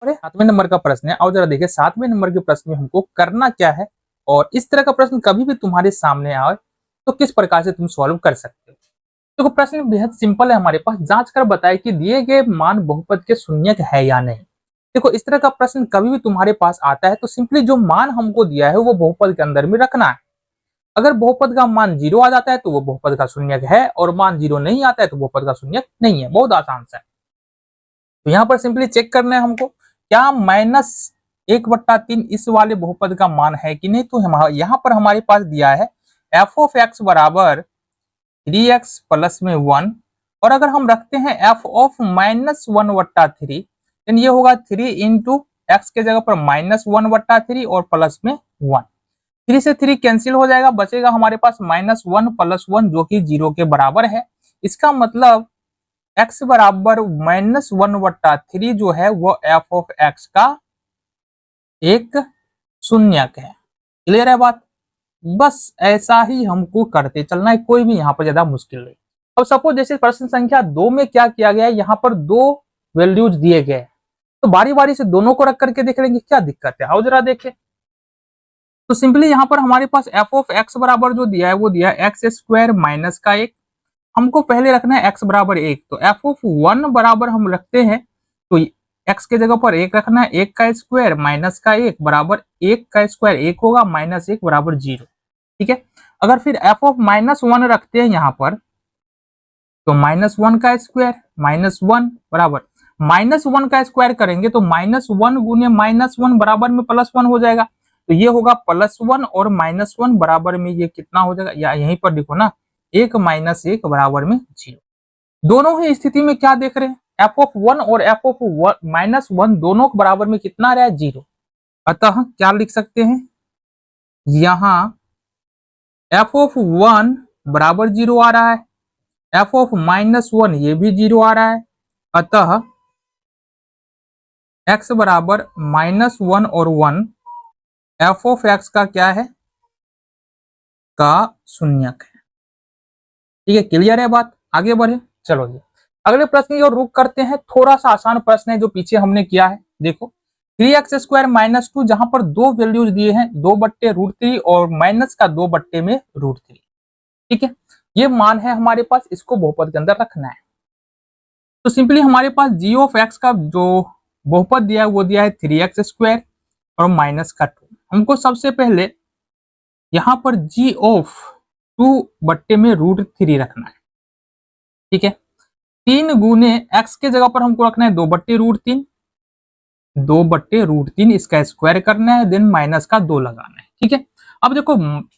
सातवें नंबर का प्रश्न है। और जरा देखिए सातवें नंबर के प्रश्न में हमको करना क्या है, और इस तरह का प्रश्न कभी भी तुम्हारे सामने आए तो किस प्रकार से तुम सॉल्व कर सकते हो। देखो प्रश्न बेहद सिंपल है, हमारे पास जांच कर बताए कि दिए गए मान बहुपद के शून्यक है या नहीं। देखो इस तरह का प्रश्न कभी भी तुम्हारे पास आता है तो सिंपली जो मान हमको दिया है वो बहुपद के अंदर में रखना है। अगर बहुपद का मान 0 आ जाता है तो वो बहुपद का शून्यक है, और मान 0 नहीं आता है तो बहुपद का शून्यक नहीं है। बहुत आसान सा है। तो यहाँ पर सिंपली चेक करना है हमको, क्या -1/3 इस वाले बहुपद का मान है कि नहीं। तो यहाँ पर हमारे पास दिया है f ऑफ x बराबर 3x प्लस में 1, और अगर हम रखते हैं f ऑफ -1/3 देन ये होगा 3 इंटू एक्स के जगह पर -1/3 और प्लस में 1। 3 से 3 कैंसिल हो जाएगा, बचेगा हमारे पास -1 प्लस 1 जो कि 0 के बराबर है। इसका मतलब x बराबर -1/3 जो है वो f ऑफ x का एक शून्यक है। क्लियर है बात। बस ऐसा ही हमको करते चलना है, कोई भी यहाँ पर ज्यादा मुश्किल नहीं। अब सपोज जैसे प्रश्न संख्या 2 में क्या किया गया है, यहाँ पर 2 वैल्यूज दिए गए हैं, तो बारी बारी से दोनों को रख करके देख लेंगे क्या दिक्कत है। आओ जरा देखें। तो सिंपली यहाँ पर हमारे पास f ऑफ x बराबर जो दिया है वो दिया है एक्स स्क्वायर माइनस का 1। हमको पहले रखना है x बराबर 1, तो f ऑफ 1 बराबर हम रखते हैं तो x के जगह पर 1 रखना है, 1 का स्क्वायर माइनस का 1 बराबर 1 का स्क्वायर 1 होगा, माइनस 1 बराबर 0। ठीक है। अगर फिर f ऑफ -1 रखते हैं यहाँ पर तो -1 का स्क्वायर -1 बराबर -1 का स्क्वायर करेंगे तो -1 गुने -1 बराबर में +1 हो जाएगा, तो ये होगा +1 और -1 बराबर में ये कितना हो जाएगा, या यहीं पर देखो ना 1 - 1 बराबर में 0। दोनों ही स्थिति में क्या देख रहे हैं, f ऑफ 1 और f ऑफ -1 दोनों के बराबर में कितना आ रहा है 0। अतः क्या लिख सकते हैं, यहाँ f ऑफ 1 बराबर 0 आ रहा है, f ऑफ -1 ये भी 0 आ रहा है, अतः x बराबर -1 और 1 f ऑफ x का क्या है, का शून्यक है। ठीक है, क्लियर है बात। आगे बढ़े, चलो जी अगले प्रश्न की ओर रुख करते हैं। थोड़ा सा आसान प्रश्न है जो पीछे हमने किया है। देखो 3x स्क्वायर -2, जहां पर दो वैल्यूज दिए हैं 2/√3 और माइनस का 2/√3। ठीक है, ये मान है हमारे पास, इसको बहुपद के अंदर रखना है। तो सिंपली हमारे पास g ऑफ x का जो बहुपद दिया है वो दिया है 3x स्क्वायर और माइनस का 2। हमको सबसे पहले यहाँ पर g ऑफ 2/√3 रखना है। ठीक है, 3 गुने x के जगह पर हमको रखना है 2/√3, 2/√3 इसका स्क्वायर करना है, देन माइनस का 2 लगाना है। ठीक है, अब देखो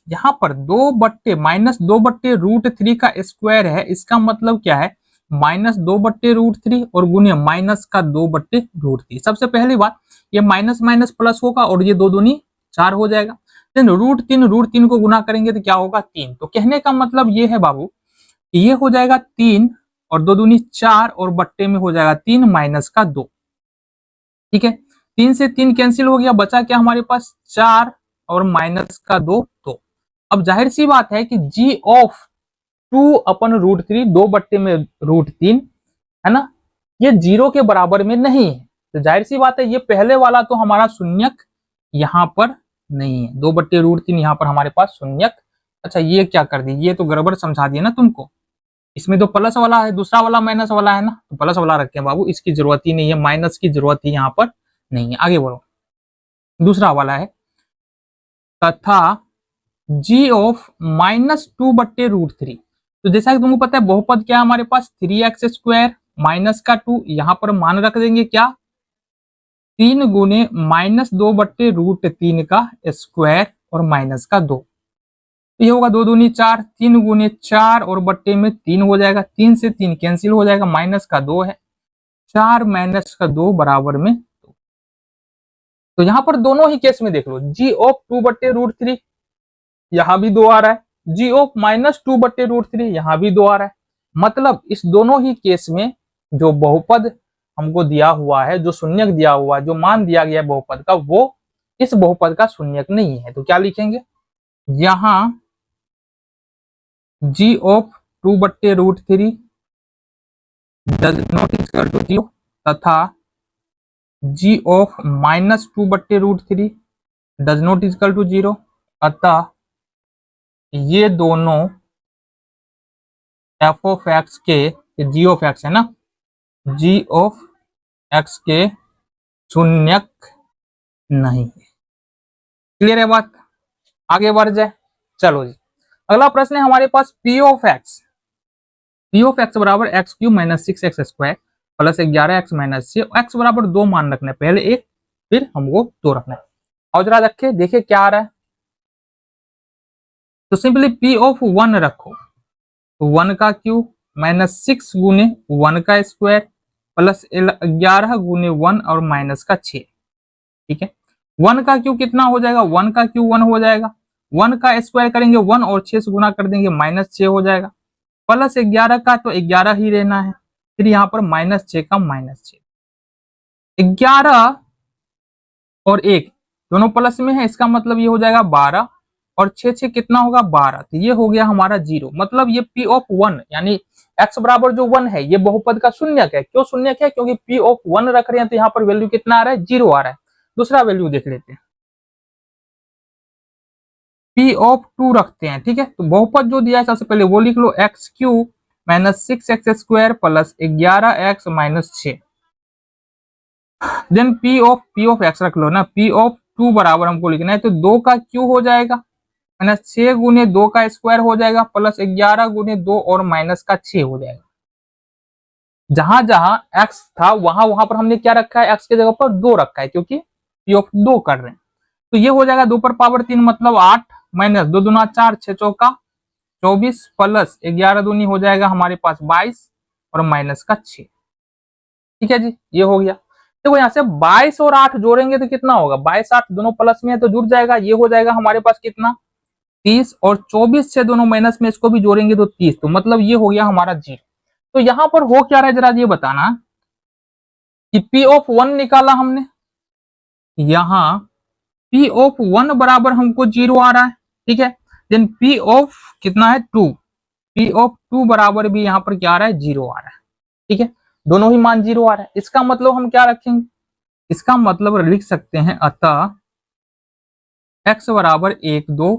यहाँ पर -2/√3 का स्क्वायर है, इसका मतलब क्या है -2/√3 और गुने माइनस का 2/√3। सबसे पहली बात ये माइनस माइनस प्लस होगा और ये 2 दूनी 4 हो जाएगा। देन √3 को गुना करेंगे तो क्या होगा 3। तो कहने का मतलब ये है बाबू, ये हो जाएगा 3 और 2 दूनी 4 और बट्टे में हो जाएगा 3 माइनस का 2। ठीक है, 3 से 3 कैंसिल हो गया, बचा क्या हमारे पास 4 और माइनस का 2 2। अब जाहिर सी बात है कि g ऑफ 2/√3 2/√3 है ना, ये 0 के बराबर में नहीं है। तो जाहिर सी बात है ये पहले वाला तो हमारा शून्यक यहाँ पर नहीं है, 2/√3 यहाँ पर हमारे पास शून्यक। अच्छा ये क्या कर दी, ये तो गड़बड़ समझा दिया ना तुमको। इसमें तो प्लस वाला है, दूसरा वाला माइनस वाला है ना, तो प्लस वाला रखे बाबू, इसकी जरूरत ही नहीं है, माइनस की जरूरत ही यहाँ पर नहीं है। आगे बढ़ो, दूसरा वाला है तथा g ऑफ -2/√3। तो जैसा कि तुमको पता है बहुपद क्या है हमारे पास 3x स्क्वायर माइनस का 2, यहाँ पर मान रख देंगे क्या 3 गुने -2/√3 का स्क्वायर और माइनस का 2। ये होगा 2 दूनी 4, 3 गुने 4 और बट्टे में 3 हो जाएगा, 3 से 3 कैंसिल हो जाएगा, माइनस का 2 है, 4 माइनस का 2 बराबर में 2। तो यहाँ पर दोनों ही केस में देख लो, g ऑफ 2/√3 यहाँ भी 2 आ रहा है, g ऑफ -2/√3 यहाँ भी 2 आ रहा है। मतलब इस दोनों ही केस में जो बहुपद हमको दिया हुआ है, जो शून्यक दिया हुआ है, जो मान दिया गया है बहुपद का, वो इस बहुपद का शून्यक नहीं है। तो क्या लिखेंगे, यहाँ g of 2/√3 does not equal to 0 तथा g of -2/√3 does not equal to 0। अतः ये दोनों एफ ऑफ एक्स के, जी ऑफ एक्स है ना, जी ऑफ एक्स के शून्यक नहीं है। क्लियर है बात? आगे बढ़ जाए। चलो जी, अगला प्रश्न है हमारे पास P of X. P of X बराबर x³ - 6x² plus 11x - 6, x बराबर 2 मान रखना है, पहले एक फिर हमको 2 रखना है। और जरा रखे देखिए क्या आ रहा है। तो सिंपली पी ऑफ 1 रखो, तो 1 का क्यूब -6 गुने 1 का स्क्वायर प्लस 11 गुने 1 और माइनस का 6। ठीक है, 1 का क्यूब कितना हो जाएगा, 1 का क्यूब 1 हो जाएगा, 1 का स्क्वायर करेंगे 1 और 6 से गुना कर देंगे -6 हो जाएगा, प्लस 11 का तो 11 ही रहना है, फिर यहाँ पर -6 का -6, 11 और 1 दोनों प्लस में है, इसका मतलब ये हो जाएगा 12 और 6 कितना होगा 12, तो ये हो गया हमारा 0। मतलब ये P ऑफ 1 यानी x बराबर जो 1 है ये बहुपद का शून्यक है। क्यों शून्यक है? क्योंकि P ऑफ 1 रख रहे हैं तो यहाँ पर वैल्यू कितना आ रहा है, 0 आ रहा है। दूसरा वैल्यू देख लेते हैं, P ऑफ 2 रखते हैं। ठीक है, तो बहुपद जो दिया है सबसे पहले वो लिख लो, x³ - 6x² plus 11x - 6। Then P of x रख लो ना, P ऑफ 2 बराबर हमको लिखना है, तो 2 का क्यू हो जाएगा -6 गुने 2 का स्क्वायर हो जाएगा प्लस 11 गुने 2 और माइनस का 6 हो जाएगा। जहां जहां x था वहां वहां पर हमने क्या रखा है, x के जगह पर 2 रखा है, क्योंकि P ऑफ 2 कर रहे हैं। तो ये हो जाएगा 2 पर पावर 3 मतलब 8 माइनस 2 दूना 4, 6 चौका 24 प्लस 11 दूनी हो जाएगा हमारे पास 22 और माइनस का 6। ठीक है जी, ये हो गया। देखो यहाँ से 22 और 8 जोड़ेंगे तो कितना होगा, 22 8 दोनों प्लस में है तो जुड़ जाएगा, ये हो जाएगा हमारे पास कितना 30 और 24 से दोनों माइनस में इसको भी जोड़ेंगे तो 30, तो मतलब ये हो गया हमारा 0। तो यहाँ पर हो क्या रहा है जरा ये बताना कि P ऑफ 1 निकाला हमने, यहाँ P ऑफ 1 बराबर हमको 0 आ रहा है। ठीक है, देन P ऑफ कितना है 2, P ऑफ 2 बराबर भी यहाँ पर क्या आ रहा है 0 आ रहा है। ठीक है, दोनों ही मान 0 आ रहा है। इसका मतलब हम क्या रखेंगे, इसका मतलब लिख सकते हैं अतः x बराबर 1 2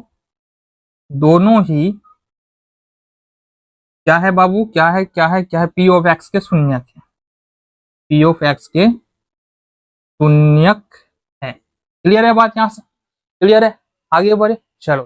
दोनों ही क्या है बाबू, क्या है क्या है क्या है, P ऑफ x के शून्यक है, P ऑफ x के शून्यक है। क्लियर है बात? यहाँ से क्लियर है? आगे बढ़े, चलो।